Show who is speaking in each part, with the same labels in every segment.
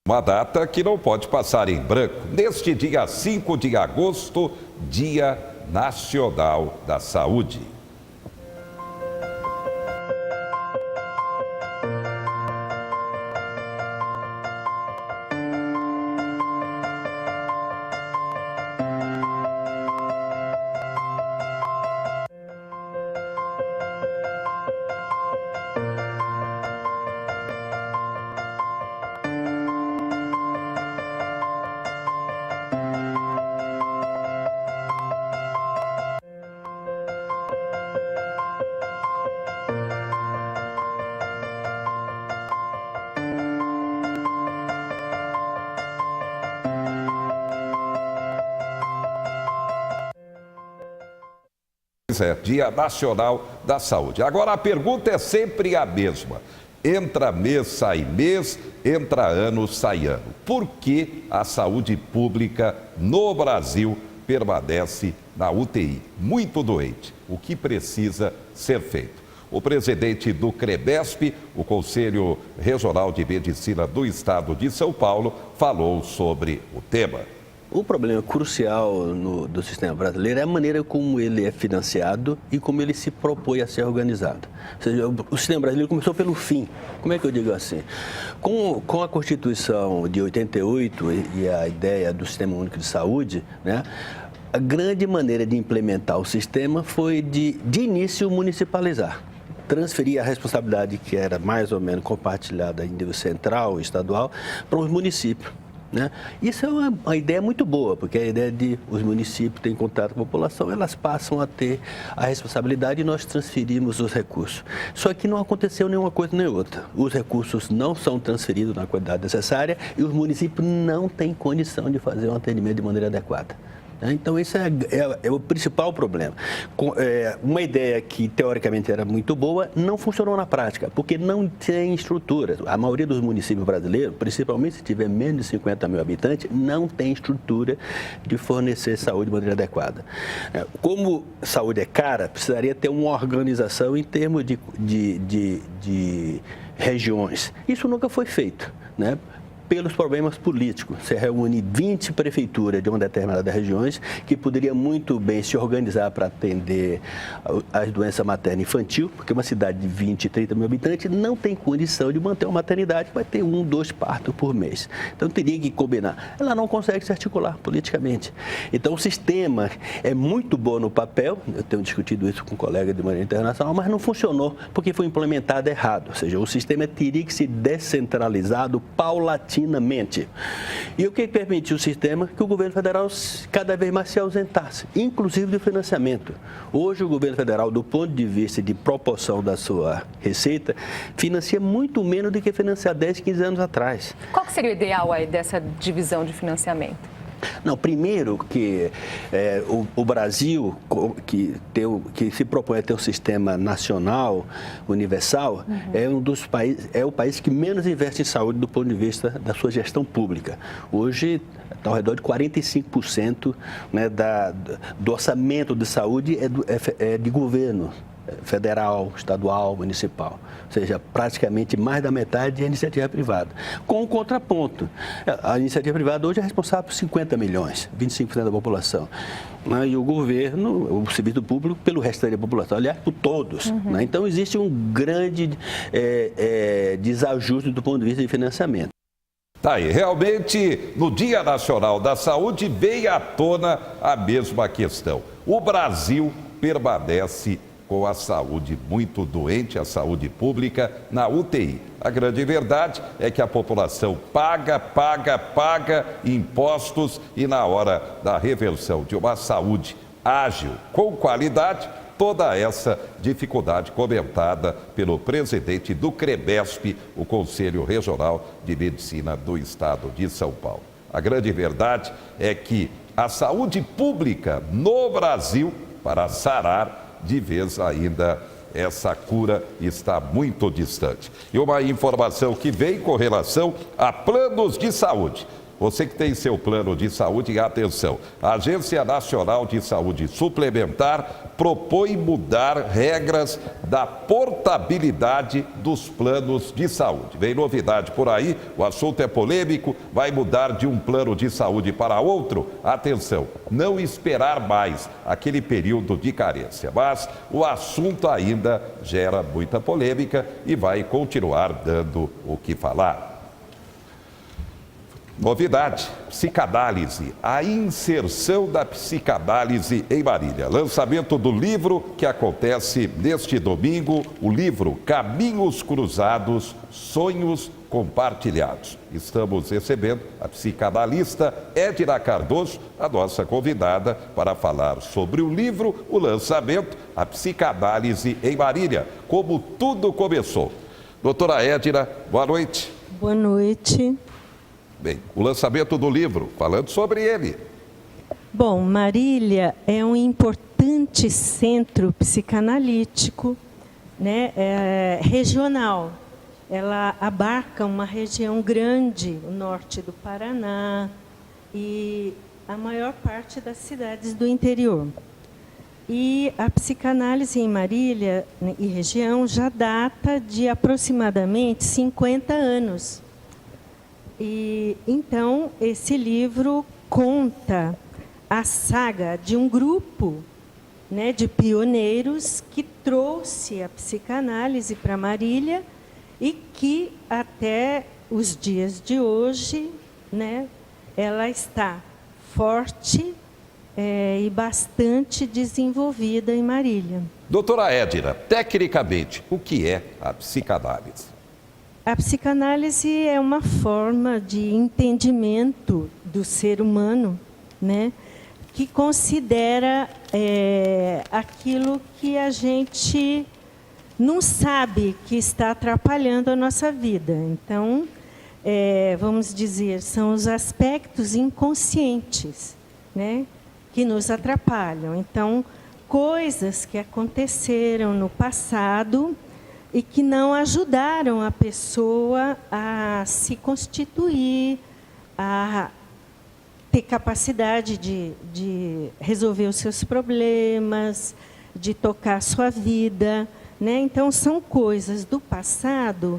Speaker 1: Uma data que não pode passar em branco. Neste dia 5 de agosto, Dia Nacional da Saúde. Dia Nacional da Saúde. Agora a pergunta é sempre a mesma. Entra mês, sai mês, entra ano, sai ano. Por que a saúde pública no Brasil permanece na UTI? Muito doente. O que precisa ser feito? O presidente do CREBESP, o Conselho Regional de Medicina do Estado de São Paulo, falou sobre o tema.
Speaker 2: O problema crucial do sistema brasileiro é a maneira como ele é financiado e como ele se propõe a ser organizado. Ou seja, o sistema brasileiro começou pelo fim. Como é que eu digo assim? Com a Constituição de 88 e a ideia do Sistema Único de Saúde, né, a grande maneira de implementar o sistema foi de início municipalizar. Transferir a responsabilidade que era mais ou menos compartilhada em nível central, estadual, para os municípios. Né? Isso é uma ideia muito boa, porque a ideia de os municípios terem contato com a população, elas passam a ter a responsabilidade e nós transferimos os recursos. Só que não aconteceu nenhuma coisa nem outra. Os recursos não são transferidos na quantidade necessária e os municípios não têm condição de fazer um atendimento de maneira adequada. Então, esse é o principal problema. Uma ideia que, teoricamente, era muito boa, não funcionou na prática, porque não tem estrutura. A maioria dos municípios brasileiros, principalmente se tiver menos de 50 mil habitantes, não tem estrutura de fornecer saúde de maneira adequada. Como saúde é cara, precisaria ter uma organização em termos de regiões. Isso nunca foi feito, né? Pelos problemas políticos. Você reúne 20 prefeituras de uma determinada regiões que poderia muito bem se organizar para atender as doenças materna e infantil, porque uma cidade de 20, 30 mil habitantes não tem condição de manter uma maternidade que vai ter 1, 2 partos por mês. Então, teria que combinar. Ela não consegue se articular politicamente. Então, o sistema é muito bom no papel, eu tenho discutido isso com colegas de maneira internacional, mas não funcionou porque foi implementado errado. Ou seja, o sistema teria que ser descentralizado paulatinamente. E o que permitiu o sistema? Que o governo federal cada vez mais se ausentasse, inclusive do financiamento. Hoje o governo federal, do ponto de vista de proporção da sua receita, financia muito menos do que financiar 10, 15 anos atrás.
Speaker 3: Qual que seria o ideal aí dessa divisão de financiamento?
Speaker 2: Não, primeiro que o Brasil, que se propõe a ter um sistema nacional, universal, é o país que menos investe em saúde do ponto de vista da sua gestão pública. Hoje, está ao redor de 45%, né, do orçamento de saúde é de governo federal, estadual, municipal. Ou seja, praticamente mais da metade é iniciativa privada. Com o contraponto, a iniciativa privada hoje é responsável por 50 milhões, 25% da população. E o governo, o serviço público, pelo restante da população, aliás, por todos. Né? Então, existe um grande desajuste do ponto de vista de financiamento.
Speaker 1: Tá aí, realmente, no Dia Nacional da Saúde, veio à tona a mesma questão. O Brasil permanece com a saúde muito doente, a saúde pública na UTI. A grande verdade é que a população paga impostos e na hora da reversão de uma saúde ágil, com qualidade, toda essa dificuldade comentada pelo presidente do CREBESP, o Conselho Regional de Medicina do Estado de São Paulo. A grande verdade é que a saúde pública no Brasil, para sarar de vez ainda, essa cura está muito distante. E uma informação que vem com relação a planos de saúde. Você que tem seu plano de saúde, atenção, a Agência Nacional de Saúde Suplementar propõe mudar regras da portabilidade dos planos de saúde. Vem novidade por aí, o assunto é polêmico, vai mudar de um plano de saúde para outro? Atenção, não esperar mais aquele período de carência, mas o assunto ainda gera muita polêmica e vai continuar dando o que falar. Novidade, psicanálise, a inserção da psicanálise em Marília. Lançamento do livro que acontece neste domingo, o livro Caminhos Cruzados, Sonhos Compartilhados. Estamos recebendo a psicanalista Edna Cardoso, a nossa convidada, para falar sobre o livro, o lançamento, a psicanálise em Marília, como tudo começou. Doutora Edna, boa noite.
Speaker 4: Boa noite.
Speaker 1: Bem, o lançamento do livro, falando sobre ele.
Speaker 4: Bom, Marília é um importante centro psicanalítico, né, regional. Ela abarca uma região grande, o norte do Paraná e a maior parte das cidades do interior. E a psicanálise em Marília e região já data de aproximadamente 50 anos. E então esse livro conta a saga de um grupo, né, de pioneiros que trouxe a psicanálise para Marília e que até os dias de hoje, né, ela está forte e bastante desenvolvida em Marília.
Speaker 1: Doutora Edna, tecnicamente, o que é a psicanálise?
Speaker 4: A psicanálise é uma forma de entendimento do ser humano, né, que considera aquilo que a gente não sabe que está atrapalhando a nossa vida. Então, vamos dizer, são os aspectos inconscientes, né, que nos atrapalham. Então, coisas que aconteceram no passado e que não ajudaram a pessoa a se constituir, a ter capacidade de resolver os seus problemas, de tocar a sua vida, né? Então, são coisas do passado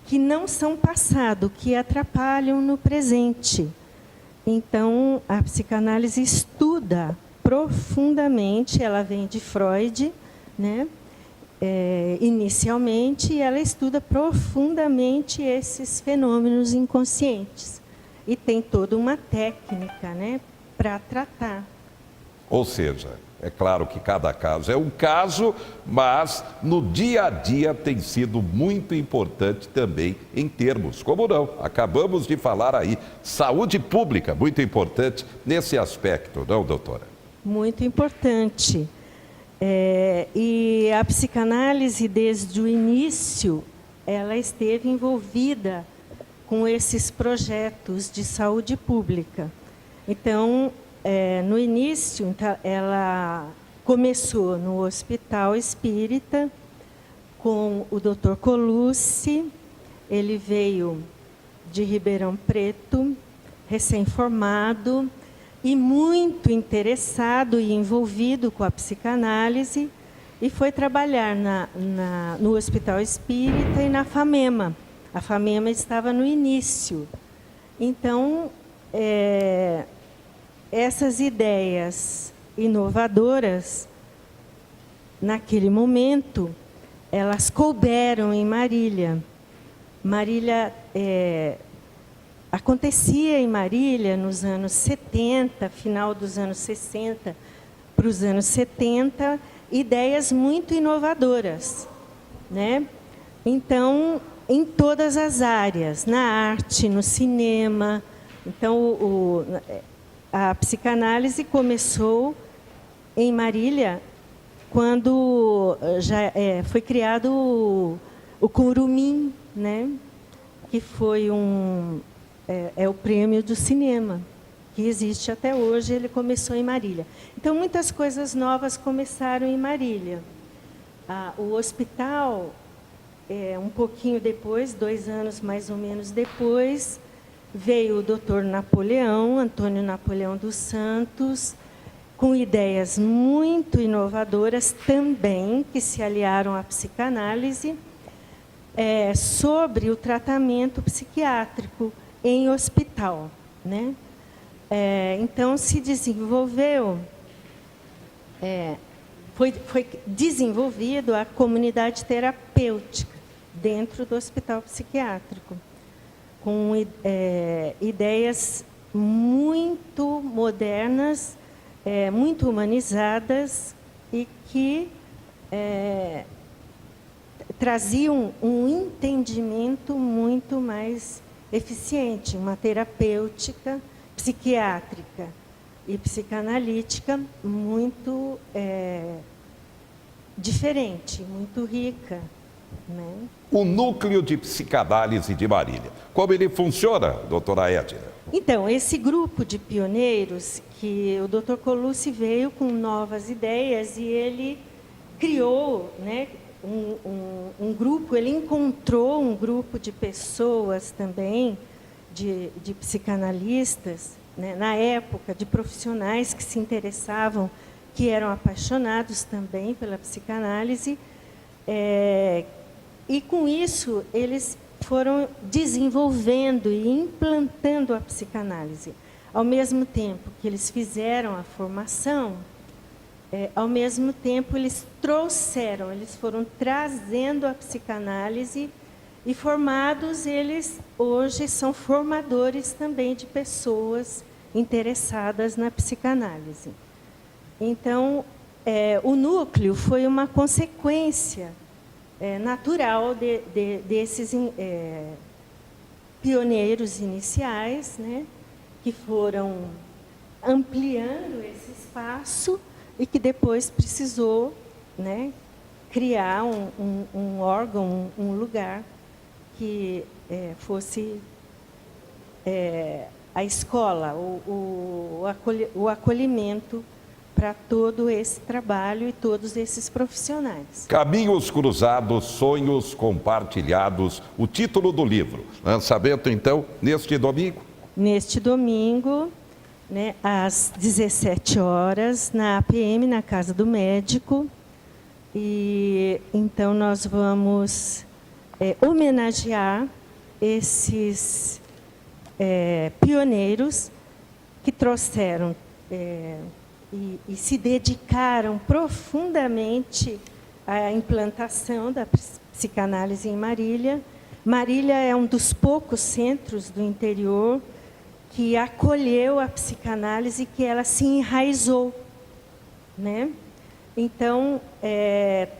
Speaker 4: que não são passado, que atrapalham no presente. Então, a psicanálise estuda profundamente, ela vem de Freud, né? Inicialmente, ela estuda profundamente esses fenômenos inconscientes e tem toda uma técnica, né, para tratar.
Speaker 1: Ou seja, é claro que cada caso é um caso, mas no dia a dia tem sido muito importante também em termos, como não, acabamos de falar aí, saúde pública, muito importante nesse aspecto, não, doutora?
Speaker 4: Muito importante. E a psicanálise, desde o início, ela esteve envolvida com esses projetos de saúde pública. Então, no início, ela começou no Hospital Espírita, com o Dr. Colucci. Ele veio de Ribeirão Preto, recém-formado, e muito interessado e envolvido com a psicanálise, e foi trabalhar no Hospital Espírita e na FAMEMA. A FAMEMA estava no início. Então, essas ideias inovadoras, naquele momento, elas couberam em Marília. Marília acontecia em Marília nos anos 70, final dos anos 60 para os anos 70, ideias muito inovadoras, né? Então, em todas as áreas, na arte, no cinema. Então, a psicanálise começou em Marília quando já foi criado o Curumim, né? Que foi o prêmio do cinema, que existe até hoje. Ele começou em Marília. Então, muitas coisas novas começaram em Marília. O hospital, um pouquinho depois, 2 anos mais ou menos depois, veio o doutor Napoleão, Antônio Napoleão dos Santos, com ideias muito inovadoras também, que se aliaram à psicanálise, sobre o tratamento psiquiátrico em hospital, né? Então, se desenvolveu, foi desenvolvido a comunidade terapêutica dentro do hospital psiquiátrico, com ideias muito modernas, muito humanizadas e que traziam um entendimento muito mais eficiente, uma terapêutica psiquiátrica e psicanalítica muito diferente, muito rica, né?
Speaker 1: O núcleo de psicanálise de Marília. Como ele funciona, doutora Edna?
Speaker 4: Então, esse grupo de pioneiros, que o Dr. Colucci veio com novas ideias e ele criou, né, um grupo, ele encontrou um grupo de pessoas também, de psicanalistas, né, na época, de profissionais que se interessavam, que eram apaixonados também pela psicanálise, e com isso eles foram desenvolvendo e implantando a psicanálise. Ao mesmo tempo que eles fizeram a formação, ao mesmo tempo eles foram trazendo a psicanálise e formados, eles hoje são formadores também de pessoas interessadas na psicanálise. Então, o núcleo foi uma consequência natural desses pioneiros iniciais, né, que foram ampliando esse espaço e que depois precisou, né, criar um órgão, um lugar que fosse a escola, o acolhimento para todo esse trabalho e todos esses profissionais.
Speaker 1: Caminhos Cruzados, Sonhos Compartilhados, o título do livro. Lançamento, então, neste domingo?
Speaker 4: Neste domingo, né, às 17 horas, na APM, na Casa do Médico. E então nós vamos homenagear esses pioneiros que trouxeram e se dedicaram profundamente à implantação da psicanálise em Marília. Marília é um dos poucos centros do interior que acolheu a psicanálise, que ela se enraizou, né? Então,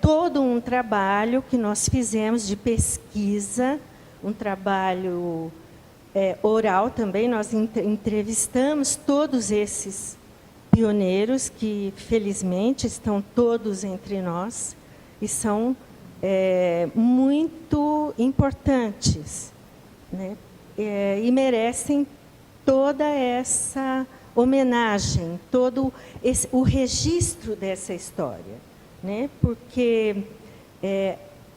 Speaker 4: todo um trabalho que nós fizemos de pesquisa, um trabalho oral também, nós entrevistamos todos esses pioneiros que, felizmente, estão todos entre nós e são muito importantes, né? E merecem toda essa homenagem, todo o registro dessa história, né? Porque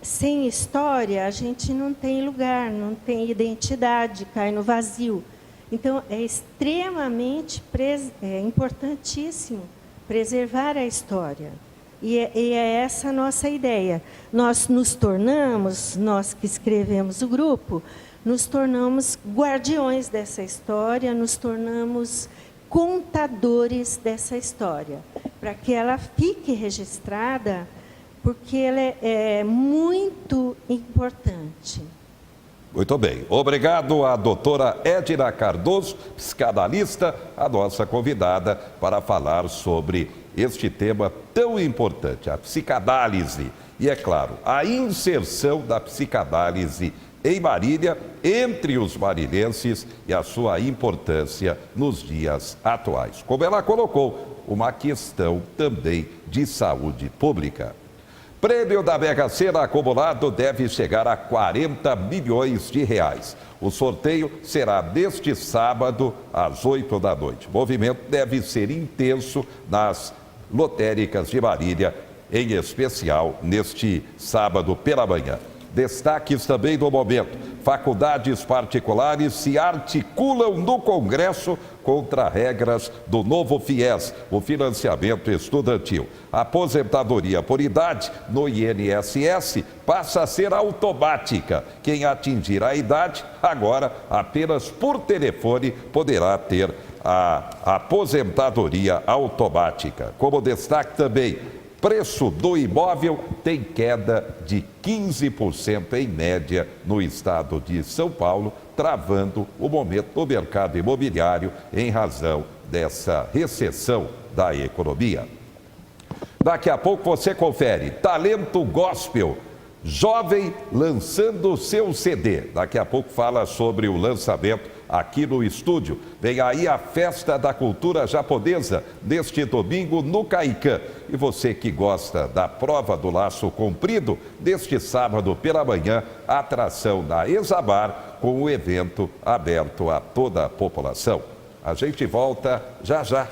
Speaker 4: sem história a gente não tem lugar, não tem identidade, cai no vazio. Então, é extremamente importantíssimo preservar a história. E é essa a nossa ideia. Nós nos tornamos, nós que escrevemos o grupo, nos tornamos guardiões dessa história, nos tornamos contadores dessa história, para que ela fique registrada, porque ela é muito importante.
Speaker 1: Muito bem. Obrigado à doutora Edna Cardoso, psicanalista, a nossa convidada para falar sobre este tema tão importante, a psicanálise. E, é claro, a inserção da psicanálise em Marília, entre os marilhenses, e a sua importância nos dias atuais. Como ela colocou, uma questão também de saúde pública. Prêmio da Mega Sena acumulado deve chegar a 40 milhões de reais. O sorteio será neste sábado, às 8 da noite. O movimento deve ser intenso nas lotéricas de Marília, em especial neste sábado pela manhã. Destaques também do momento. Faculdades particulares se articulam no Congresso contra regras do novo FIES, o financiamento estudantil. A aposentadoria por idade no INSS passa a ser automática. Quem atingir a idade, agora apenas por telefone poderá ter a aposentadoria automática. Como destaque também, preço do imóvel tem queda de 15% em média no estado de São Paulo, travando o momento do mercado imobiliário em razão dessa recessão da economia. Daqui a pouco você confere Talento Gospel, jovem lançando seu CD. Daqui a pouco fala sobre o lançamento aqui no estúdio. Vem aí a Festa da Cultura Japonesa, neste domingo no Caicã. E você que gosta da prova do laço comprido, neste sábado pela manhã, atração da Exabar, com o evento aberto a toda a população. A gente volta já já.